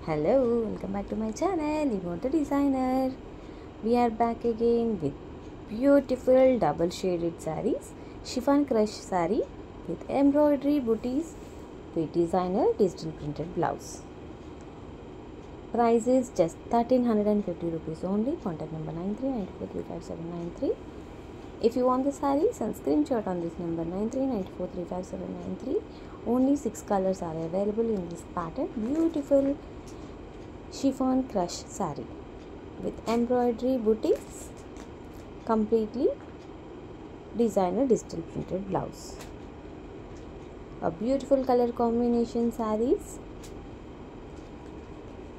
Hello, welcome back to my channel, Emoto Designer. We are back again with beautiful double shaded sarees, chiffon crush saree with embroidery booties with designer digital printed blouse. Price is just 1350 rupees only. Contact number 9394357793. If you want the saree, send screenshot on this number 9394357793. Only 6 colors are available in this pattern. Beautiful chiffon crush saree with embroidery booties, completely designer digital printed blouse. A beautiful color combination sarees.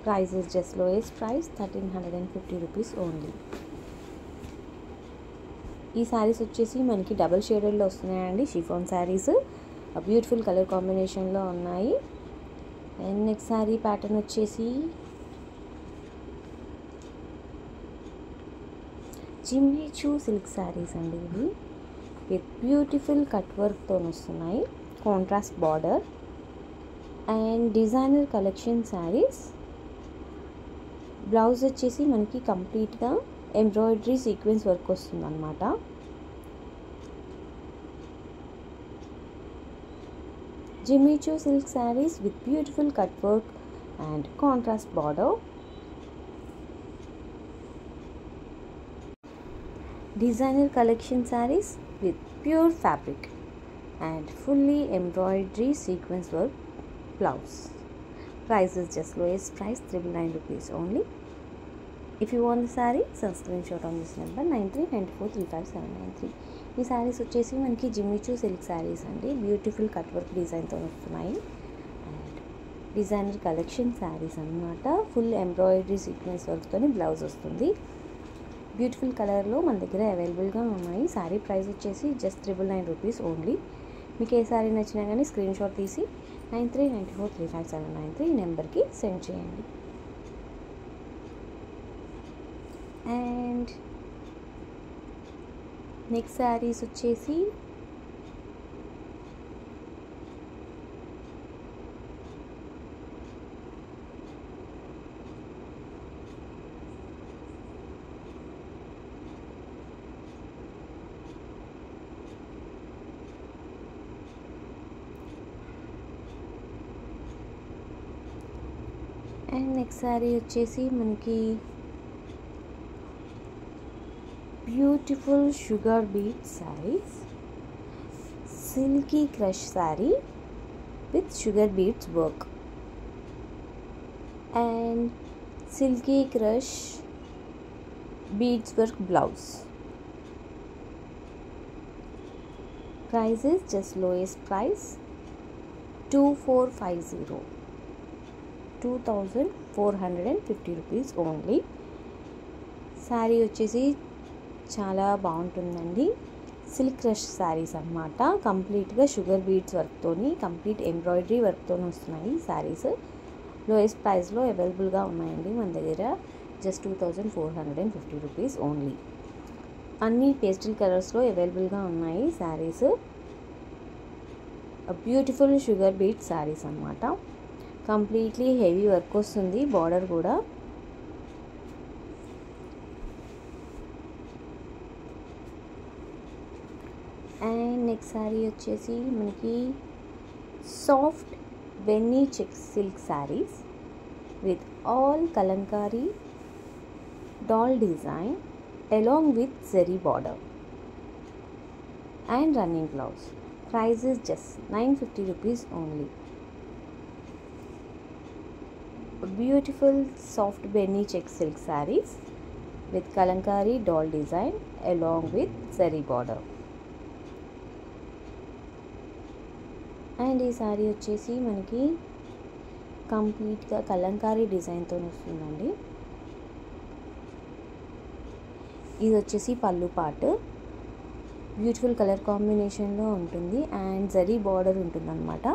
Price is just lowest price 1350 rupees only. ఈ సారీస్ వచ్చేసి మనకి double షేడెడ్లో వస్తున్నాయండి. Chiffon saris beautiful colour కాంబినేషన్లో ఉన్నాయి. And next sorry pattern వచ్చేసి జిమ్మి Choo silk saris అండి. ఇవి విత్ బ్యూటిఫుల్ కట్ వర్క్తో వస్తున్నాయి. Contrast border and designer collection sarees. Blouse వచ్చేసి మనకి కంప్లీట్గా ఎంబ్రాయిడరీ సీక్వెన్స్ వర్క్ వస్తుంది అన్నమాట. Jimmy Choo silk sarees with beautiful cut work and contrast border. Designer collection sarees with pure fabric and fully embroidery sequence work blouse. Price is just lowest price 999 rupees only. If you want the saree, send screenshot on this number 9394357793. ఈ సారీస్ వచ్చేసి మనకి జిమ్మి Choo silk saris అండి. Beautiful cut work డిజైన్తో వస్తున్నాయి and designer collection saris అన్నమాట. Full embroidery sequence వర్క్తో blouse వస్తుంది. బ్యూటిఫుల్ కలర్లో మన దగ్గర అవైలబుల్గా ఉన్నాయి. శారీ ప్రైస్ వచ్చేసి జస్ట్ 999 రూపీస్ ఓన్లీ. మీకు ఏ శారీ నచ్చినా కానీ స్క్రీన్ షాట్ తీసి 9394357793 ఈ నెంబర్కి సెండ్ చేయండి. అండ్ నెక్స్ట్ శారీస్ వచ్చేసి మనకి beautiful sugar beat sarees, silky crush saree with sugar beats work and silky crush beats work blouse. Price is just lowest price 2450 rupees only. Saree వచ్చేసి చాలా బాగుంటుందండి. Silk crush sarees అన్నమాట. కంప్లీట్గా sugar beads వర్క్తోని complete embroidery వర్క్తో వస్తున్నాయి sarees. Lowest ప్రైస్లో అవైలబుల్గా ఉన్నాయండి మన దగ్గర. Just 2450 rupees only. అన్ని పేస్టల్ కలర్స్లో అవైలబుల్గా ఉన్నాయి sarees. Beautiful sugar beat sarees అన్నమాట. కంప్లీట్లీ హెవీ వర్క్ వస్తుంది. బార్డర్ కూడా అండ్ నెక్స్ట్ శారీ వచ్చేసి మనకి soft benny check silk saris with all kalamkari doll design along with zari border and running blouse. Price is just 950 rupees only. Beautiful soft benny check silk sarees with kalankari doll design along with zari border. And ఈ సారీ వచ్చేసి మనకి కంప్లీట్గా కలంకారీ డిజైన్తో వస్తుందండి. ఇది వచ్చేసి పళ్ళు part. Beautiful colour కాంబినేషన్లో ఉంటుంది అండ్ జరీ బార్డర్ ఉంటుందన్నమాట.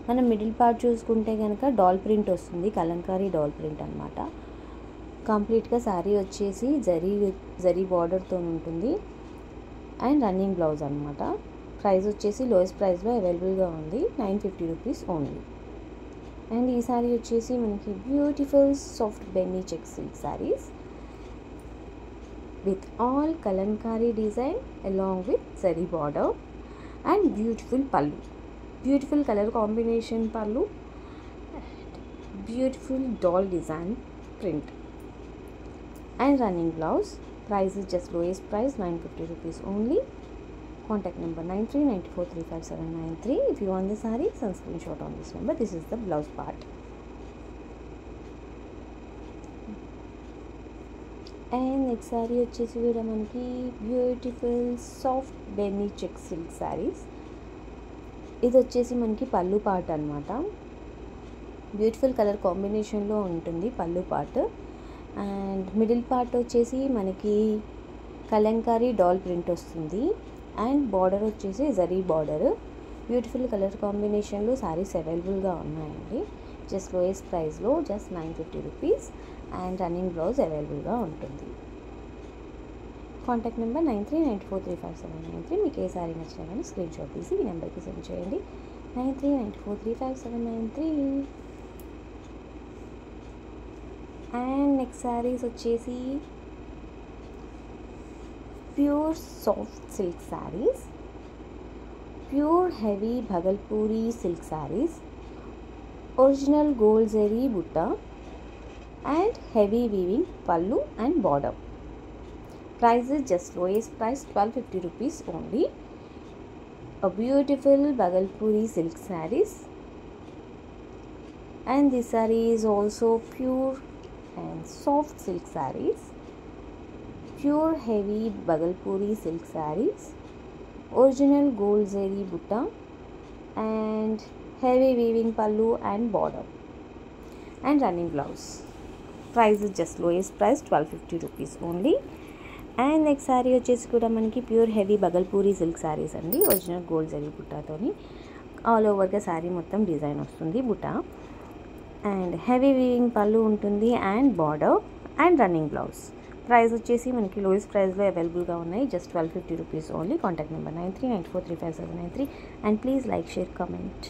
మనం మిడిల్ పార్ట్ చూసుకుంటే కనుక డాల్ ప్రింట్ వస్తుంది. కలంకారీ డాల్ ప్రింట్ అనమాట. కంప్లీట్గా శారీ వచ్చేసి జరీ బార్డర్తో ఉంటుంది అండ్ రన్నింగ్ బ్లౌజ్ అనమాట. ప్రైస్ వచ్చేసి లోయెస్ట్ ప్రైస్లో అవైలబుల్గా ఉంది 950 రూపీస్ ఓన్లీ. అండ్ ఈ సారీ వచ్చేసి మనకి beautiful soft benny check silk saris with all kalankari design along with zari border and beautiful pallu, beautiful color combination pallu and beautiful doll design print and running blouse. Price is just lowest price 950 rupees only. Contact number 9394357793. If you want the saree, send screenshot on this number. This is the blouse part. And next sari వచ్చేసి కూడా మనకి beautiful soft benny check silk saris. ఇది వచ్చేసి మనకి పళ్ళు part అనమాట. Beautiful colour కాంబినేషన్లో ఉంటుంది పళ్ళు పార్ట్. అండ్ మిడిల్ పార్ట్ వచ్చేసి మనకి కలంకారీ డాల్ ప్రింట్ వస్తుంది. అండ్ బార్డర్ వచ్చేసి జరీ బార్డర్. బ్యూటిఫుల్ కలర్ కాంబినేషన్లో శారీస్ అవైలబుల్గా ఉన్నాయండి. జస్ట్ లోయెస్ట్ ప్రైస్లో just 950 rupees. And running blouse అవైలబుల్గా ఉంటుంది. Contact number 9394357793. మీకు ఏ సారీ నచ్చినా కానీ స్క్రీన్ షాట్ తీసి ఈ నెంబర్కి సెండ్ చేయండి. 9394357793. అండ్ నెక్స్ట్ శారీస్ వచ్చేసి pure soft silk sarees, pure heavy Bhagalpuri silk sarees, original gold zari butta and heavy weaving pallu and border. Price is just lowest price 1250 rupees only. A beautiful Bhagalpuri silk sarees, and this saree is also pure and soft silk sarees, pure heavy Bhagalpuri silk sarees, original gold zari butta and heavy weaving pallu and border and running blouse. Price is just lowest price 1250 rupees only. And next sari వచ్చేసి కూడా మనకి pure heavy Bhagalpuri silk saris అండి. Original gold zari బుట్టాతోని all ఓవర్గా శారీ మొత్తం design వస్తుంది బుట్ట. And heavy weaving పళ్ళు ఉంటుంది and border and running blouse. Price వచ్చేసి మనకి లోయెస్ట్ ప్రైస్లో అవైలబుల్గా ఉన్నాయి. Just 1250 rupees only. Contact number 9394357793. And please like, share, comment.